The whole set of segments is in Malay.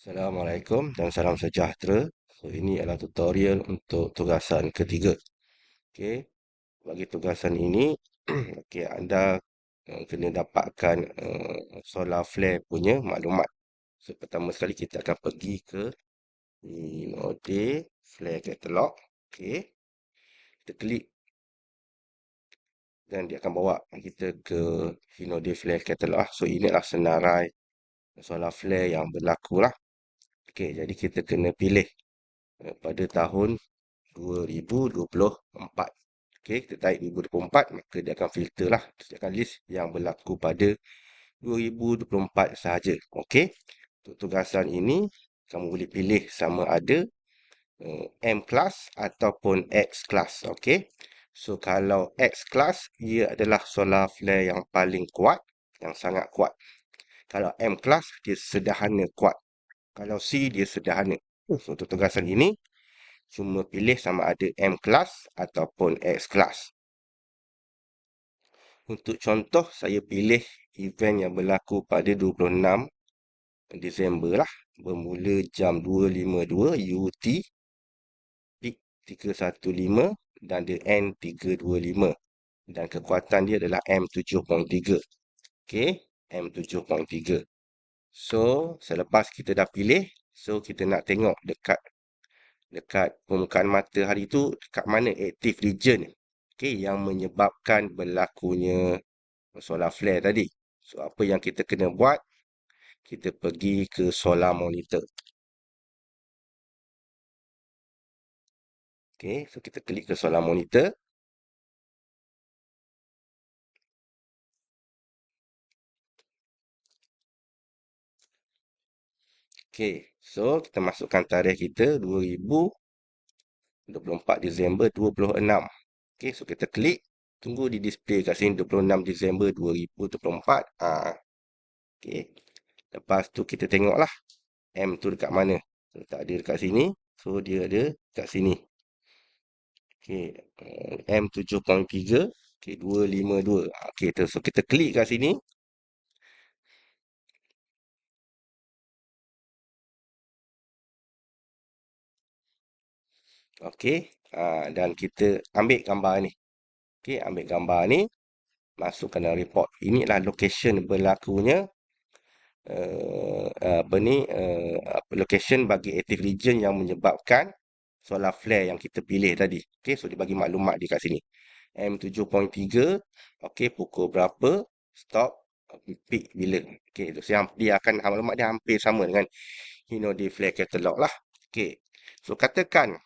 Assalamualaikum dan salam sejahtera. So, ini adalah tutorial untuk tugasan ketiga. Okey, bagi tugasan ini, okey, anda kena dapatkan solar flare punya maklumat. So, pertama sekali kita akan pergi ke Hinode Flare Catalog. Okey, kita klik dan dia akan bawa kita ke Hinode Flare Catalog. So, ini adalah senarai solar flare yang berlaku lah. Okey, jadi kita kena pilih pada tahun 2024. Okey, kita tarik 2024, maka dia akan filter lah. Dia akan list yang berlaku pada 2024 sahaja. Okey, untuk tugasan ini, kamu boleh pilih sama ada M class ataupun X class. Okey, so kalau X class, ia adalah solar flare yang paling kuat, yang sangat kuat. Kalau M class, dia sederhana kuat. Kalau C, dia sederhana. So, untuk tugasan ini, cuma pilih sama ada M class ataupun X class. Untuk contoh, saya pilih event yang berlaku pada 26 Disember lah. Bermula jam 2.52 UT, peak 315 dan the end 325. Dan kekuatan dia adalah M7.3. Okey, M7.3. So, selepas kita dah pilih, so kita nak tengok dekat permukaan matahari tu dekat mana active region, okey, yang menyebabkan berlakunya solar flare tadi. So apa yang kita kena buat, kita pergi ke solar monitor. Okey, so kita klik ke solar monitor. Okey, so kita masukkan tarikh kita 2024 Disember 26. Okey, so kita klik, tunggu di display kat sini 26 Disember 2024. Okey, lepas tu kita tengoklah M tu dekat mana. So, tak ada dekat sini. So, dia ada dekat sini. Okey, M7.3. Okey, 252. Okey, so kita klik kat sini. Okey, dan kita ambil gambar ni. Okey, ambil gambar ni. Masukkan dalam report. Ini adalah location berlakunya apa ni, location bagi active region yang menyebabkan solar flare yang kita pilih tadi. Okey, so dia bagi maklumat di kat sini. M7.3, okey, pukul berapa, stop, peak bila. Okey, so dia akan maklumat dia hampir sama dengan Hinode Flare Catalog lah. Okey, so katakan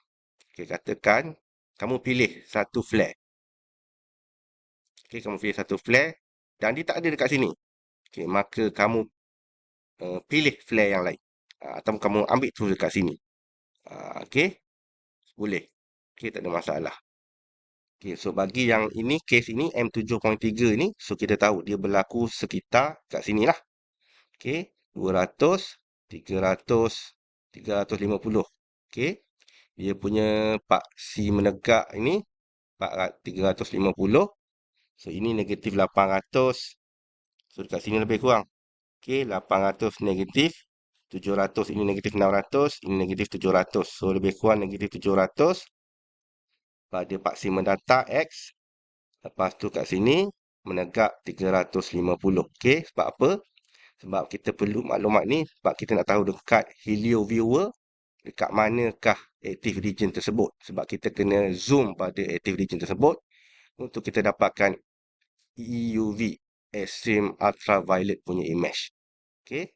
kamu pilih satu flare. Okey, kamu pilih satu flare dan dia tak ada dekat sini. Okey, maka kamu pilih flare yang lain. Atau kamu ambil terus dekat sini. Okey, boleh. Okey, tak ada masalah. Okey, so bagi yang ini, case ini M7.3 ni, so kita tahu dia berlaku sekitar kat sini lah. Okey, 200, 300, 350. Okey, dia punya paksi menegak ini 350. So ini negatif 800. So dekat sini lebih kurang. Okey, 800 negatif 700, ini negatif 600, ini negatif 700. So lebih kurang negatif 700 pada paksi mendatar X. Lepas tu kat sini menegak 350. Okey, sebab apa? Sebab kita perlu maklumat ni sebab kita nak tahu dekat helio viewer dekat manakah active region tersebut. Sebab kita kena zoom pada active region tersebut untuk kita dapatkan EUV, extreme ultraviolet punya image. Okey,